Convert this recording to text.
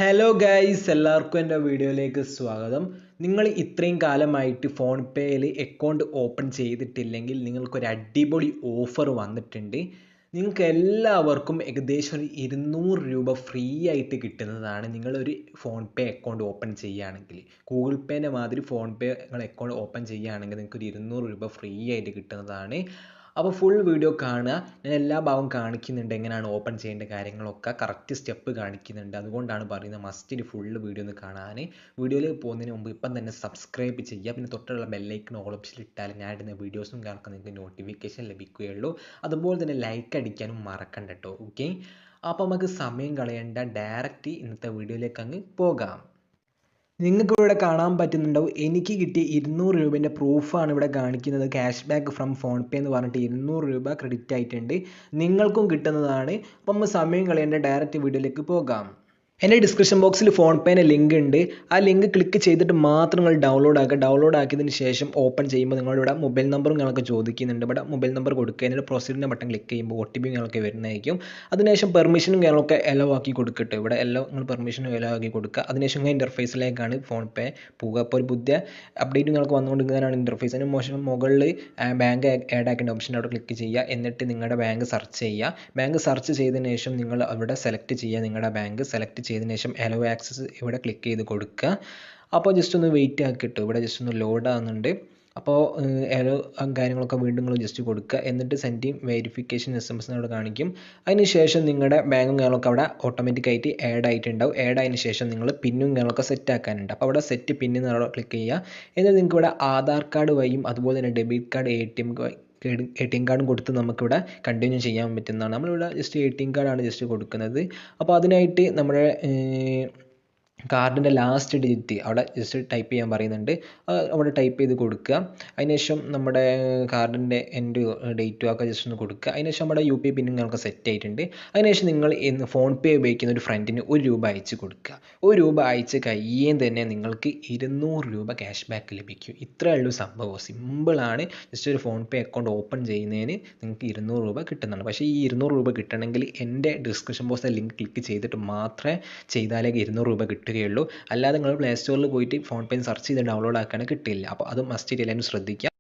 Hello guys, എല്ലാവർക്കും എൻ്റെ വീഡിയോയിലേക്ക് സ്വാഗതം. നിങ്ങൾ ഇത്രയും കാലമായിട്ട് ഫോൺ പേയിൽ അക്കൗണ്ട് ഓപ്പൺ ചെയ്തിട്ടില്ലെങ്കിൽ നിങ്ങൾക്കൊരു അടിപൊളി ഓഫർ വന്നിട്ടുണ്ട്. നിങ്ങൾക്ക് എല്ലാവർക്കും ഏകദേശം ഒരു 200 രൂപ ഫ്രീ ആയിട്ട് കിട്ടുന്നതാണ് നിങ്ങളൊരു ഫോൺ പേ അക്കൗണ്ട് ഓപ്പൺ ചെയ്യുകയാണെങ്കിൽ. ഗൂഗിൾ പേൻ്റെ മാതിരി ഫോൺ പേ നിങ്ങൾ അക്കൗണ്ട് ഓപ്പൺ ചെയ്യുകയാണെങ്കിൽ നിങ്ങൾക്ക് ഒരു 200 രൂപ ഫ്രീ ആയിട്ട് കിട്ടുന്നതാണ്. അപ്പോൾ ഫുൾ വീഡിയോ കാണുക. ഞാൻ എല്ലാ ഭാഗവും കാണിക്കുന്നുണ്ട്, എങ്ങനെയാണ് ഓപ്പൺ ചെയ്യേണ്ട കാര്യങ്ങളൊക്കെ കറക്റ്റ് സ്റ്റെപ്പ് കാണിക്കുന്നുണ്ട്. അതുകൊണ്ടാണ് പറയുന്നത് മസ്റ്റിന് ഫുൾ വീഡിയോ ഒന്ന് കാണാൻ. വീഡിയോയിൽ പോകുന്നതിന് മുമ്പ് ഇപ്പം തന്നെ സബ്സ്ക്രൈബ് ചെയ്യുക. പിന്നെ തൊട്ടുള്ള ബെല്ലൈക്കൺ ഓൾ ഓപ്ഷനിൽ ഇട്ടാൽ ഞാൻ ഇടുന്ന വീഡിയോസും കാണാൻ നിങ്ങൾക്ക് നോട്ടിഫിക്കേഷൻ ലഭിക്കുകയുള്ളൂ. അതുപോലെ തന്നെ ലൈക്ക് അടിക്കാനും മറക്കണ്ട കേട്ടോ. ഓക്കെ, അപ്പോൾ നമുക്ക് സമയം കളയേണ്ട, ഡയറക്റ്റ് ഇന്നത്തെ വീഡിയോയിലേക്ക് അങ്ങ് പോകാം. നിങ്ങൾക്ക് ഇവിടെ കാണാൻ പറ്റുന്നുണ്ടാവും, എനിക്ക് കിട്ടിയ 200 രൂപേൻ്റെ പ്രൂഫാണ് ഇവിടെ കാണിക്കുന്നത്. ക്യാഷ് ബാക്ക് ഫ്രം ഫോൺ പേ എന്ന് പറഞ്ഞിട്ട് 200 രൂപ ക്രെഡിറ്റ് ആയിട്ടുണ്ട്. നിങ്ങൾക്കും കിട്ടുന്നതാണ്. അപ്പം നമ്മൾ സമയം കളയേണ്ട, ഡയറക്റ്റ് വീഡിയോയിലേക്ക് പോകാം. എൻ്റെ ഡിസ്ക്രിപ്ഷൻ ബോക്സിൽ ഫോൺ പേൻ്റെ ലിങ്ക് ഉണ്ട്. ആ ലിങ്ക് ക്ലിക്ക് ചെയ്തിട്ട് മാത്രം നിങ്ങൾ ഡൗൺലോഡ് ആക്കുക. ഡൗൺലോഡ് ആക്കിയതിന് ശേഷം ഓപ്പൺ ചെയ്യുമ്പോൾ നിങ്ങളിവിടെ മൊബൈൽ നമ്പറും നിങ്ങൾക്ക് ചോദിക്കുന്നുണ്ട്. ഇവിടെ മൊബൈൽ നമ്പർ കൊടുക്കുക. എന്നിട്ട് പ്രൊസീഡിൻ്റെ ബട്ടൺ ക്ലിക്ക് ചെയ്യുമ്പോൾ OTP നിങ്ങൾക്ക് വരുന്നതായിരിക്കും. അതിനുശേഷം പെർമിഷനും നിങ്ങൾക്ക് എലോ ആക്കി കൊടുക്കട്ടെ. ഇവിടെ എല്ലാം നിങ്ങൾ പെർമിഷനും എലോ ആക്കി കൊടുക്കുക. അതിനുശേഷം ഇൻ്റർഫേസിലേക്കാണ് ഫോൺ പേ പോവുക. അപ്പോൾ ഒരു പുതിയ അപ്ഡേറ്റ് നിങ്ങൾക്ക് വന്നുകൊണ്ടിരിക്കുന്നതാണ് ഇൻ്റർഫേസ്. അതിന് മോശം മുകളിൽ ബാങ്ക് ആഡ് ആക്കേണ്ട ഓപ്ഷൻ അവിടെ ക്ലിക്ക് ചെയ്യുക. എന്നിട്ട് നിങ്ങളുടെ ബാങ്ക് സെർച്ച് ചെയ്യുക. ബാങ്ക് സെർച്ച് ചെയ്തതിന് ശേഷം നിങ്ങൾ അവിടെ സെലക്ട് ചെയ്യുക. നിങ്ങളുടെ ബാങ്ക് സെലക്ട് ചെയ്തതിന് ശേഷം എലോ ആക്സസ് ഇവിടെ ക്ലിക്ക് ചെയ്ത് കൊടുക്കുക. അപ്പോൾ ജസ്റ്റ് ഒന്ന് വെയിറ്റ് ആക്കിയിട്ട് ഇവിടെ ജസ്റ്റ് ഒന്ന് ലോഡ് ആകുന്നുണ്ട്. അപ്പോൾ എലോ കാര്യങ്ങളൊക്കെ വീണ്ടും നിങ്ങൾ ജസ്റ്റ് കൊടുക്കുക. എന്നിട്ട് സെൻഡിങ് വെരിഫിക്കേഷൻ SMS അവിടെ കാണിക്കും. അതിന് ശേഷം നിങ്ങളുടെ ബാങ്കും കാര്യങ്ങളൊക്കെ അവിടെ ഓട്ടോമാറ്റിക്കായിട്ട് ആഡ് ആയിട്ടുണ്ടാവും. ആഡ് ആയതിനു ശേഷം നിങ്ങൾ പിന്നും കാര്യങ്ങളൊക്കെ സെറ്റ് ആക്കാനുണ്ട്. അപ്പോൾ അവിടെ സെറ്റ് പിന്ന് അവിടെ ക്ലിക്ക് ചെയ്യുക. എന്നിട്ട് നിങ്ങൾക്ക് ഇവിടെ ആധാർ കാർഡ് വഴിയും അതുപോലെ തന്നെ ഡെബിറ്റ് കാർഡ്, ATM കാർഡും കൊടുത്ത് നമുക്കിവിടെ കണ്ടിന്യൂ ചെയ്യാൻ പറ്റുന്നതാണ്. നമ്മളിവിടെ ജസ്റ്റ് ATM കാർഡാണ് ജസ്റ്റ് കൊടുക്കുന്നത്. അപ്പോൾ അതിനായിട്ട് നമ്മുടെ കാർഡിൻ്റെ ലാസ്റ്റ് ഡിജിറ്റ് അവിടെ ജസ്റ്റ് ടൈപ്പ് ചെയ്യാൻ പറയുന്നുണ്ട്. അവിടെ ടൈപ്പ് ചെയ്ത് കൊടുക്കുക. അതിനുശേഷം നമ്മുടെ കാർഡിൻ്റെ എൻഡ് ഡേറ്റും ഒക്കെ ജസ്റ്റ് ഒന്ന് കൊടുക്കുക. അതിനുശേഷം നമ്മുടെ UPI പിന്നും നിങ്ങൾക്ക് സെറ്റ് ആയിട്ടുണ്ട്. അതിനുശേഷം നിങ്ങൾ ഫോൺ പേ ഉപയോഗിക്കുന്ന ഒരു ഫ്രണ്ടിന് 1 രൂപ അയച്ച് കൊടുക്കുക. 1 രൂപ അയച്ച് കഴിയുകയും തന്നെ നിങ്ങൾക്ക് 200 രൂപ ക്യാഷ് ബാക്ക് ലഭിക്കും. ഇത്രയേ ഉള്ളൂ സംഭവം. സിമ്പിളാണ്. ജസ്റ്റ് ഒരു ഫോൺ പേ അക്കൗണ്ട് ഓപ്പൺ ചെയ്യുന്നതിന് നിങ്ങൾക്ക് 200 രൂപ കിട്ടുന്നതാണ്. പക്ഷേ ഈ 200 രൂപ കിട്ടണമെങ്കിൽ എൻ്റെ ഡിസ്ക്രിപ്ഷൻ ബോക്സിലെ ലിങ്ക് ക്ലിക്ക് ചെയ്തിട്ട് മാത്രമേ ചെയ്താലേ 200 രൂപ കിട്ടുകയുള്ളൂ. അല്ലാതെ നിങ്ങൾ പ്ലേ സ്റ്റോറിൽ പോയിട്ട് ഫോൺ പേ സെർച്ച് ചെയ്ത് ഡൗൺലോഡ് ആക്കാൻ കിട്ടില്ല. അപ്പോൾ അത് മസ്റ്റ് എല്ലാവരും ശ്രദ്ധിക്കുക.